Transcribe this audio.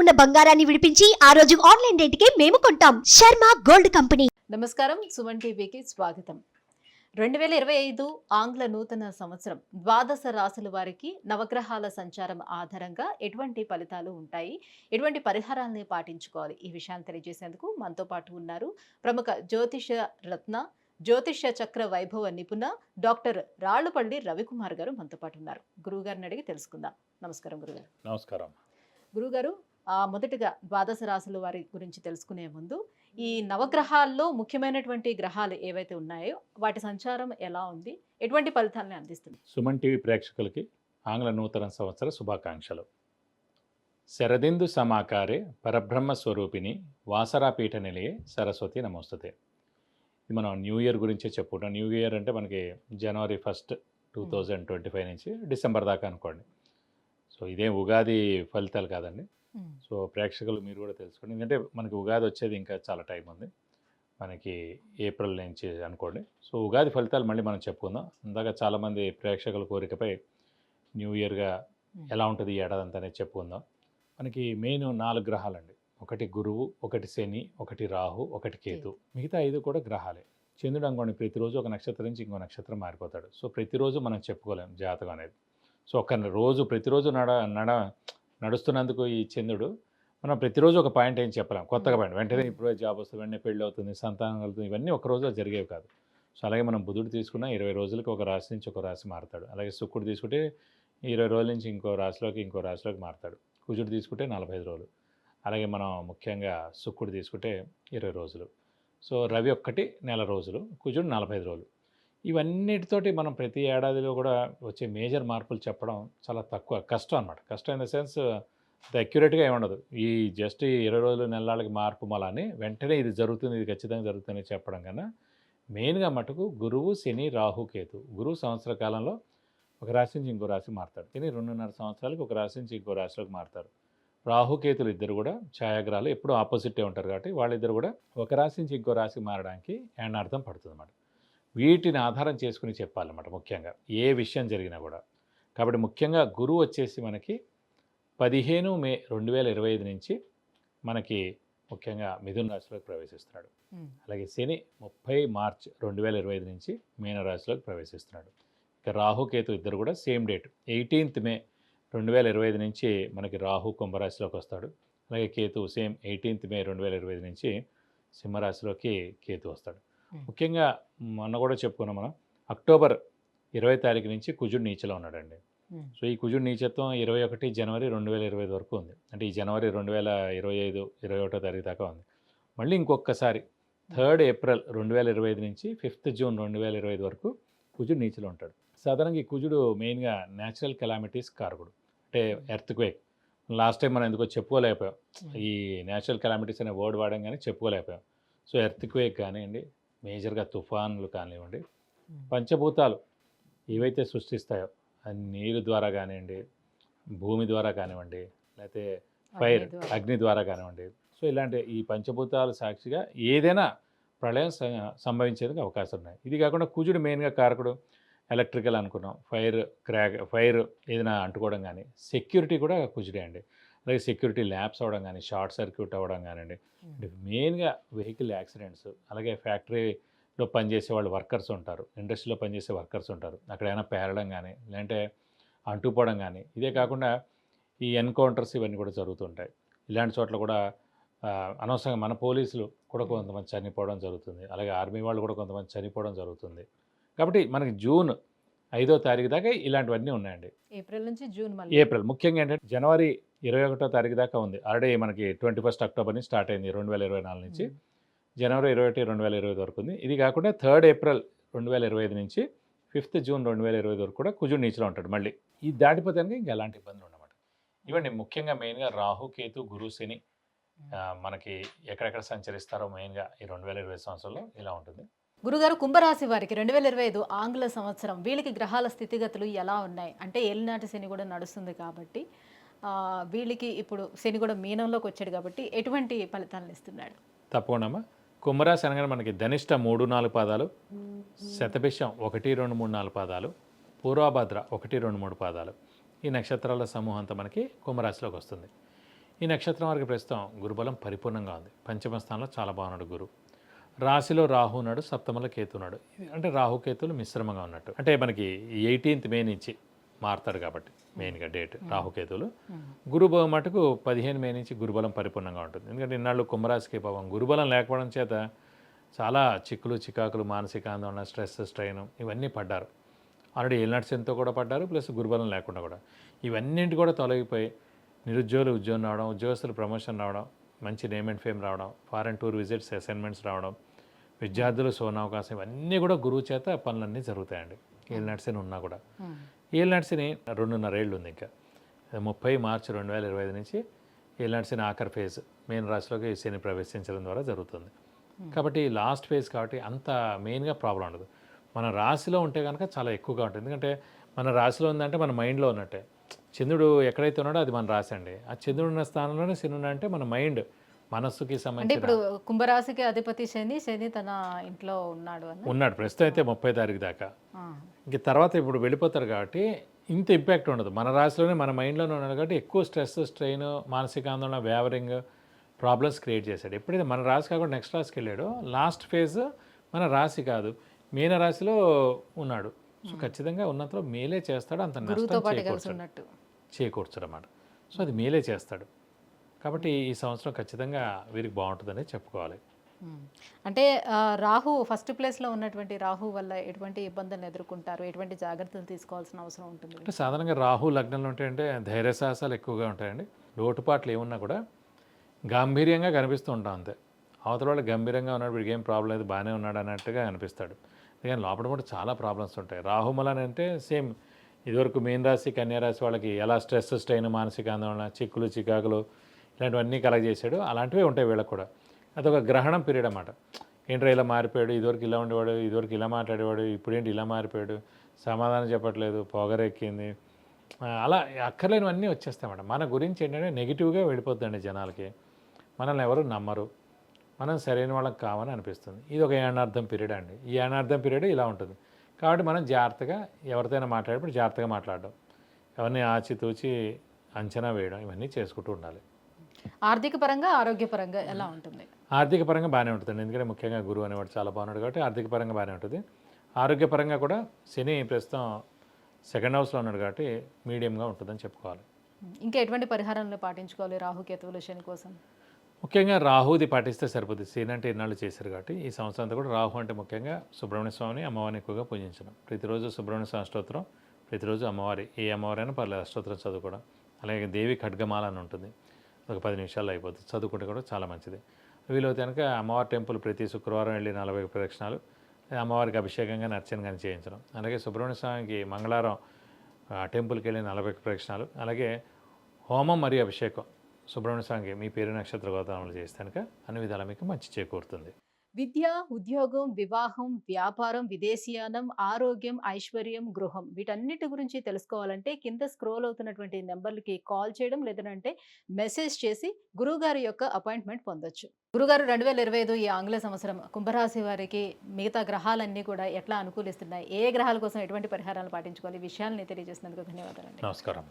ఉన్న బంగారాన్ని విడిపించి ఆ రోజు ఆన్లైన్ రేటుకే మేము కొంటాం. Sharma gold company. నమస్కారం, సుమన్ టీవీకి స్వాగతం. 2025 ఆంగ్ల నూతన సంవత్సరం ద్వాదశ రాశుల వారికి నవగ్రహాల సంచారం ఆధారంగా ఎటువంటి ఫలితాలు ఉంటాయి, ఎటువంటి పరిహారాలని పాటించుకోవాలి, ఈ విషయాన్ని తెలియజేసేందుకు మనతో పాటు ఉన్నారు ప్రముఖ జ్యోతిష రత్న, జ్యోతిష చక్ర వైభవ నిపుణ డాక్టర్ రాళ్లపల్లి రవికుమార్ గారు మనతో పాటు ఉన్నారు. గురువుగారిని అడిగి తెలుసుకుందాం. నమస్కారం గురుగారు. నమస్కారం గురుగారు, మొదటిగా ద్వాదశ రాశుల వారి గురించి తెలుసుకునే ముందు ఈ నవగ్రహాల్లో ముఖ్యమైనటువంటి గ్రహాలు ఏవైతే ఉన్నాయో వాటి సంచారం ఎలా ఉంది, ఎటువంటి ఫలితాలను అందిస్తుంది? సుమన్ టీవీ ప్రేక్షకులకి ఆంగ్ల నూతన సంవత్సర శుభాకాంక్షలు. శరదిందు సమాకారే పరబ్రహ్మ స్వరూపిణి వాసరాపీఠ నిలయే సరస్వతి నమోస్తుతే. ఇది మనం న్యూ ఇయర్ గురించే చెప్పుకుంటాం. న్యూ ఇయర్ అంటే మనకి జనవరి 1, 2025 నుంచి డిసెంబర్ దాకా అనుకోండి. సో ఇదేం ఉగాది ఫలితాలు కాదండి. సో ప్రేక్షకులు మీరు కూడా తెలుసుకోండి, ఎందుకంటే మనకి ఉగాది వచ్చేది ఇంకా చాలా టైం ఉంది, మనకి ఏప్రిల్ నుంచి అనుకోండి. సో ఉగాది ఫలితాలు మళ్ళీ మనం చెప్పుకుందాం. ఇందాక చాలామంది ప్రేక్షకుల కోరికపై న్యూ ఇయర్గా ఎలా ఉంటుంది ఈ ఏడాది అంతా అనేది చెప్పుకుందాం. మనకి మెయిన్ 4 గ్రహాలండి. ఒకటి గురువు, ఒకటి శని, ఒకటి రాహు, ఒకటి కేతు. మిగతా 5 కూడా గ్రహాలే. చంద్రుడు అనుకోండి ప్రతిరోజు ఒక నక్షత్రం నుంచి ఇంకో నక్షత్రం మారిపోతాడు. సో ప్రతిరోజు మనం చెప్పుకోలేం జాతకం అనేది. సో ఒక రోజు ప్రతిరోజు నడుస్తున్నందుకు ఈ చంద్రుడు మనం ప్రతిరోజు ఒక పాయింట్ ఏం చెప్పలేం, కొత్తగా పాయింట్ వెంటనే ఇప్పుడు జాబ్ వస్తుంది, వెంటనే పెళ్ళి అవుతుంది, సంతానం కలుగుతుంది, ఇవన్నీ ఒక రోజులో జరిగేవి కాదు. సో అలాగే మనం బుధుడు తీసుకున్న 20 రోజులకి ఒక రాశి నుంచి ఒక రాశి మారుతాడు. అలాగే శుక్రుడు తీసుకుంటే 20 రోజుల నుంచి ఇంకో రాశిలోకి మారుతాడు. కుజుడు తీసుకుంటే 45 రోజులు. అలాగే మనం ముఖ్యంగా శుక్రుడు తీసుకుంటే 20 రోజులు. సో రవి ఒక్కటి నెల రోజులు, కుజుడు 45 రోజులు. ఇవన్నిటితోటి మనం ప్రతి ఏడాదిలో కూడా వచ్చే మేజర్ మార్పులు చెప్పడం చాలా తక్కువ, కష్టం అనమాట. కష్టం ఇన్ ద సెన్స్ అంత అక్యురేట్గా ఏమి ఉండదు. ఈ జస్ట్ ఈ 20 రోజులు నెలలకి మార్పు మళ్ళీ వెంటనే ఇది జరుగుతుంది, ఇది ఖచ్చితంగా జరుగుతుంది చెప్పడం కన్నా మెయిన్గా మటుకు గురువు, శని, రాహు, కేతు. గురువు సంవత్సర కాలంలో ఒక రాశి నుంచి ఇంకో రాశి మారుతాడు. శని 2.5 సంవత్సరాలకి ఒక రాశి నుంచి ఇంకో రాశిలోకి మారుతారు. రాహుకేతులు ఇద్దరు కూడా ఛాయాగ్రహాలు, ఎప్పుడూ ఆపోజిటే ఉంటారు కాబట్టి వాళ్ళిద్దరు కూడా ఒక రాశి నుంచి ఇంకో రాశికి మారడానికి ఏడార్థం పడుతుంది అన్నమాట. వీటిని ఆధారం చేసుకుని చెప్పాలన్నమాట ముఖ్యంగా ఏ విషయం జరిగినా కూడా. కాబట్టి ముఖ్యంగా గురువు వచ్చేసి మనకి 15 మే 2025 నుంచి మనకి ముఖ్యంగా మిథున రాశిలోకి ప్రవేశిస్తున్నాడు. అలాగే శని 30 మార్చ్ 2025 నుంచి మీన రాశిలోకి ప్రవేశిస్తున్నాడు. ఇక రాహుకేతు ఇద్దరు కూడా సేమ్ డేట్ 18th మే 2025 నుంచి మనకి రాహు కుంభరాశిలోకి వస్తాడు. అలాగే కేతు సేమ్ 18th మే 2025 నుంచి సింహరాశిలోకి కేతు వస్తాడు. ముఖ్యంగా మొన్న కూడా చెప్పుకున్నాం మనం, అక్టోబర్ 20 తారీఖు నుంచి కుజుడు నీచలో ఉన్నాడండి. సో ఈ కుజుడు నీచత్వం 21 జనవరి 2025 వరకు ఉంది. అంటే ఈ జనవరి 2025 21 తారీఖు దాకా ఉంది. మళ్ళీ ఇంకొకసారి 3rd ఏప్రిల్ 2025 నుంచి 5th జూన్ 2025 వరకు కుజుడు నీచలో ఉంటాడు. సాధారణంగా ఈ కుజుడు మెయిన్గా న్యాచురల్ కెలామిటీస్ కారకుడు, అంటే ఎర్త్క్వేక్. లాస్ట్ టైం మనం ఎందుకో చెప్పుకోలేకపోయాం, ఈ న్యాచురల్ కెలామిటీస్ అనే వర్డ్ వాడడం కానీ చెప్పుకోలేకపోయాం. సో ఎర్త్క్వేక్ కానివ్వండి, మేజర్గా తుఫాన్లు కానివ్వండి, పంచభూతాలు ఏవైతే సృష్టిస్తాయో నీరు ద్వారా కానివ్వండి, భూమి ద్వారా కానివ్వండి, లేకపోతే ఫైర్ అగ్ని ద్వారా కానివ్వండి, సో ఇలాంటి ఈ పంచభూతాల సాక్షిగా ఏదైనా ప్రళయం సంభవించేందుకు అవకాశం ఉన్నాయి. ఇది కాకుండా కుజుడు మెయిన్గా కారకుడు ఎలక్ట్రికల్ అనుకున్నాం, ఫైర్ ఏదైనా అంటుకోవడం కానీ, సెక్యూరిటీ కూడా కుజుడే అండి. అలాగే సెక్యూరిటీ ల్యాబ్స్ అవ్వడం కానీ, షార్ట్ సర్క్యూట్ అవ్వడం కానివ్వండి, మెయిన్గా వెహికల్ యాక్సిడెంట్స్, అలాగే ఫ్యాక్టరీలో పనిచేసే వాళ్ళు వర్కర్స్ ఉంటారు, ఇండస్ట్రీలో పనిచేసే వర్కర్స్ ఉంటారు, అక్కడ ఏమైనా పేరడం కానీ లేదంటే అంటుపోవడం కానీ, ఇదే కాకుండా ఈ ఎన్కౌంటర్స్ ఇవన్నీ కూడా జరుగుతుంటాయి. ఇలాంటి చోట్ల కూడా అనవసరంగా మన పోలీసులు కూడా కొంతమంది చనిపోవడం జరుగుతుంది, అలాగే ఆర్మీ వాళ్ళు కూడా కొంతమంది చనిపోవడం జరుగుతుంది. కాబట్టి మనకి జూన్ 5వ తారీఖు దాకా ఇలాంటివన్నీ ఉన్నాయండి. ఏప్రిల్ నుంచి జూన్, ఏప్రిల్ ముఖ్యంగా ఏంటంటే జనవరి 21వ తారీఖు దాకా ఉంది. ఆల్రెడీ మనకి 21 అక్టోబర్ నుంచి స్టార్ట్ అయింది 2024 నుంచి జనవరి 21, 2025 వరకు ఉంది. ఇది కాకుండా 3rd ఏప్రిల్ 2025 నుంచి 5th జూన్ 2025 వరకు కూడా కుజుడు నీచలో ఉంటాడు. మళ్ళీ ఇది దాటిపోతే ఇంకా ఎలాంటి ఇబ్బందులు ఉండమాట. ఇవ్వండి ముఖ్యంగా మెయిన్గా రాహు, కేతు, గురు, శని మనకి ఎక్కడెక్కడ సంచరిస్తారో మెయిన్గా ఈ 2020 సంవత్సరంలో ఇలా ఉంటుంది. గురుగారు, కుంభరాశి వారికి 2025 ఆంగ్ల సంవత్సరం వీళ్ళకి గ్రహాల స్థితిగతులు ఎలా ఉన్నాయి? అంటే ఏలినాటి శని కూడా నడుస్తుంది కాబట్టి వీళ్ళకి ఇప్పుడు శని కూడా మీనంలోకి వచ్చాడు కాబట్టి ఎటువంటి ఫలితాలను ఇస్తున్నాడు? తప్పకుండా కుంభరాశి అనగానే మనకి ధనిష్ట 3-4 పాదాలు, శతభిషం 1-2-3-4 పాదాలు, పూర్వభద్ర 1-2-3 పాదాలు, ఈ నక్షత్రాల సమూహం అంతా మనకి కుంభరాశిలోకి వస్తుంది. ఈ నక్షత్రం వారికి ప్రస్తుతం గురుబలం పరిపూర్ణంగా ఉంది. పంచమ స్థానంలో చాలా బాగున్నాడు గురు. రాశిలో రాహు ఉన్నాడు, సప్తమలో కేతు ఉన్నాడు. అంటే రాహు కేతువులు మిశ్రమంగా ఉన్నట్టు. అంటే మనకి 18th మే నుంచి మారుతాడు కాబట్టి మెయిన్గా డేట్ రాహుకేతువులు. గురు మటుకు 15 మే నుంచి గురుబలం పరిపూర్ణంగా ఉంటుంది. ఎందుకంటే ఇన్నాళ్ళు కుంభరాశికి పాపం గురుబలం లేకపోవడం చేత చాలా చిక్కులు చికాకులు, మానసిక ఆందోళన, స్ట్రెస్, స్ట్రెయిన్ ఇవన్నీ పడ్డారు. ఆల్రెడీ ఏలినాటి కూడా పడ్డారు, ప్లస్ గురుబలం లేకుండా కూడా. ఇవన్నింటి కూడా తొలగిపోయి నిరుద్యోగులు ఉద్యోగం రావడం, ఉద్యోగస్తులు ప్రమోషన్ రావడం, మంచి నేమ్ అండ్ ఫేమ్ రావడం, ఫారెన్ టూర్ విజిట్స్, అసైన్మెంట్స్ రావడం, విద్యార్థులు అవకాశం, ఇవన్నీ కూడా గురువు చేత పనులన్నీ జరుగుతాయండి. ఏలినాటి ఉన్నా కూడా. ఏలినాటి 2.5 ఏళ్ళు ఉంది. ఇంకా 30 మార్చి 2025 నుంచి ఏలినాటి ఆఖరి ఫేజ్ మెయిన్ రాశిలోకి శని ప్రవేశించడం ద్వారా జరుగుతుంది. కాబట్టి లాస్ట్ ఫేజ్ కాబట్టి అంత మెయిన్గా ప్రాబ్లం ఉండదు. మన రాశిలో ఉంటే కనుక చాలా ఎక్కువగా ఉంటుంది. ఎందుకంటే మన రాశిలో ఉందంటే మన మైండ్లో ఉన్నట్టే. చంద్రుడు ఎక్కడైతే ఉన్నాడో అది మన రాశి అండి. ఆ చంద్రుడు ఉన్న స్థానంలోనే శని అంటే మన మైండ్, మనస్సుకి అంటే సంబంధించిన ఇప్పుడు కుంభరాశికి అధిపతి శని, శని తన ఇంట్లో ఉన్నాడు అని. ఉన్నాడు ప్రస్తుతం అయితే 30 తారీఖు దాకా. ఇంక తర్వాత ఇప్పుడు వెళ్ళిపోతారు కాబట్టి ఇంత ఇంపాక్ట్ ఉండదు. మన రాశిలోనే మన మైండ్లోనే ఉన్నాడు కాబట్టి ఎక్కువ స్ట్రెస్, స్ట్రెయిన్, మానసిక ఆందోళన, వేవరింగ్, ప్రాబ్లమ్స్ క్రియేట్ చేశాడు. ఎప్పుడైతే మన రాశి కాకుండా నెక్స్ట్ రాశికి వెళ్ళాడో లాస్ట్ ఫేజ్ మన రాశి కాదు, మీన రాశిలో ఉన్నాడు. సో ఖచ్చితంగా ఉన్నంతలో మేలే చేస్తాడు, అంత నష్టం చేకూర్చడు అన్నమాట. సో అది మేలే చేస్తాడు. కాబట్టి ఈ సంవత్సరం ఖచ్చితంగా వీరికి బాగుంటుందని చెప్పుకోవాలి. అంటే రాహు ఫస్ట్ ప్లేస్లో ఉన్నటువంటి రాహు వల్ల ఎటువంటి ఇబ్బందులను ఎదుర్కొంటారు, ఎటువంటి జాగ్రత్తలు తీసుకోవాల్సిన అవసరం ఉంటుంది? అంటే సాధారణంగా రాహు లగ్నంలో ఉంటాయంటే ధైర్య సాహసాలు ఎక్కువగా ఉంటాయండి. లోటుపాట్లు ఏమున్నా కూడా గాంభీర్యంగా కనిపిస్తూ ఉంటాం అంతే. అవతల వాళ్ళు గంభీరంగా ఉన్నాడు, వీడికి ఏం ప్రాబ్లం లేదు, బాగానే ఉన్నాడు అన్నట్టుగా అనిపిస్తాడు. కానీ లోపల కూడా చాలా ప్రాబ్లమ్స్ ఉంటాయి. రాహుమలని అంటే సేమ్ ఇదివరకు మీన రాశి, కన్యా రాశి వాళ్ళకి ఎలా స్ట్రెస్, స్ట్రెయిన్, మానసిక ఆందోళన, చిక్కులు చికాకులు ఇలాంటివన్నీ కలగజేశాడు, అలాంటివే ఉంటాయి వీళ్ళకి కూడా. అదొక గ్రహణం పీరియడ్ అన్నమాట. ఏంట్రా ఇలా మారిపోయాడు, ఇదివరకు ఇలా ఉండేవాడు, ఇదివరకు ఇలా మాట్లాడేవాడు, ఇప్పుడేంటి ఇలా మారిపోయాడు, సమాధానం చెప్పట్లేదు, పొగరెక్కింది, అలా అక్కర్లేనివన్నీ వచ్చేస్తాయన్నమాట. మన గురించి ఏంటంటే నెగిటివ్గా వెళ్ళిపోతుందండి జనాలకి. మనల్ని ఎవరు నమ్మరు, మనం సరైన వాళ్ళకి కావని అనిపిస్తుంది. ఇది ఒక ఏనార్థం పీరియడ్ అండి. ఈ ఏనార్థం పీరియడ్ ఇలా ఉంటుంది. కాబట్టి మనం జాగ్రత్తగా ఎవరితోనైనా మాట్లాడేప్పుడు జాగ్రత్తగా మాట్లాడడం, ఎవరిని ఆచితూచి అంచనా వేయడం, ఇవన్నీ చేసుకుంటూ ఉండాలి. ఆర్థిక పరంగా, ఆరోగ్యపరంగా ఎలా ఉంటుంది? ఆర్థిక పరంగా బాగానే ఉంటుందండి. ఎందుకంటే ముఖ్యంగా గురువు అనేవాడు చాలా బాగున్నాడు కాబట్టి ఆర్థిక పరంగా బాగానే ఉంటుంది. ఆరోగ్యపరంగా కూడా శని ప్రస్తుతం సెకండ్ హౌస్లో ఉన్నాడు కాబట్టి మీడియంగా ఉంటుందని చెప్పుకోవాలి. ఇంకా ఎటువంటి పరిహారాలను పాటించుకోవాలి రాహుకేతువులు శని కోసం? ముఖ్యంగా రాహుది పాటిస్తే సరిపోతుంది. శని అంటే ఇన్నాళ్ళు చేశారు కాబట్టి ఈ సంవత్సరం అంతా కూడా రాహు అంటే ముఖ్యంగా సుబ్రహ్మణ్య స్వామిని, అమ్మవారిని ఎక్కువగా పూజించడం. ప్రతిరోజు సుబ్రహ్మణ్య స్వామి అష్టోత్తరం, ప్రతిరోజు అమ్మవారి ఏ అమ్మవారైనా పర్లేదు అష్టోత్తరం చదువుకోవడం. అలాగే దేవి ఖడ్గమాల అని ఉంటుంది, ఒక 10 నిమిషాల్లో అయిపోతుంది, చదువుకుంటే కూడా చాలా మంచిది. వీలైతే కనుక అమ్మవారి టెంపుల్ ప్రతి శుక్రవారం వెళ్ళి 40 ప్రదక్షిణాలు, అమ్మవారికి అభిషేకంగా అర్చన కానీ చేయించడం. అలాగే సుబ్రహ్మణ్య స్వామికి మంగళవారం టెంపుల్కి వెళ్ళి 40 ప్రదక్షిణాలు, అలాగే హోమం మరియు అభిషేకం సుబ్రహ్మణ్య స్వామికి మీ పేరు నక్షత్ర గోత్రములు చేస్తే కనుక అన్ని విధాలా మీకు మంచి చేకూరుతుంది. విద్య, ఉద్యోగం, వివాహం, వ్యాపారం, విదేశీయానం, ఆరోగ్యం, ఐశ్వర్యం, గృహం వీటన్నిటి గురించి తెలుసుకోవాలంటే కింద స్క్రోల్ అవుతున్నటువంటి నెంబర్లకి కాల్ చేయడం, లేదంటే మెసేజ్ చేసి గురువుగారి యొక్క అపాయింట్మెంట్ పొందొచ్చు. గురుగారు, 2025 ఈ ఆంగ్ల సంవత్సరం కుంభరాశి వారికి మిగతా గ్రహాలన్నీ కూడా ఎట్లా అనుకూలిస్తున్నాయి, ఏ గ్రహాల కోసం ఎటువంటి పరిహారాలు పాటించుకోవాలి, విషయాలని తెలియజేసినందుకు ధన్యవాదాలండి. నమస్కారం.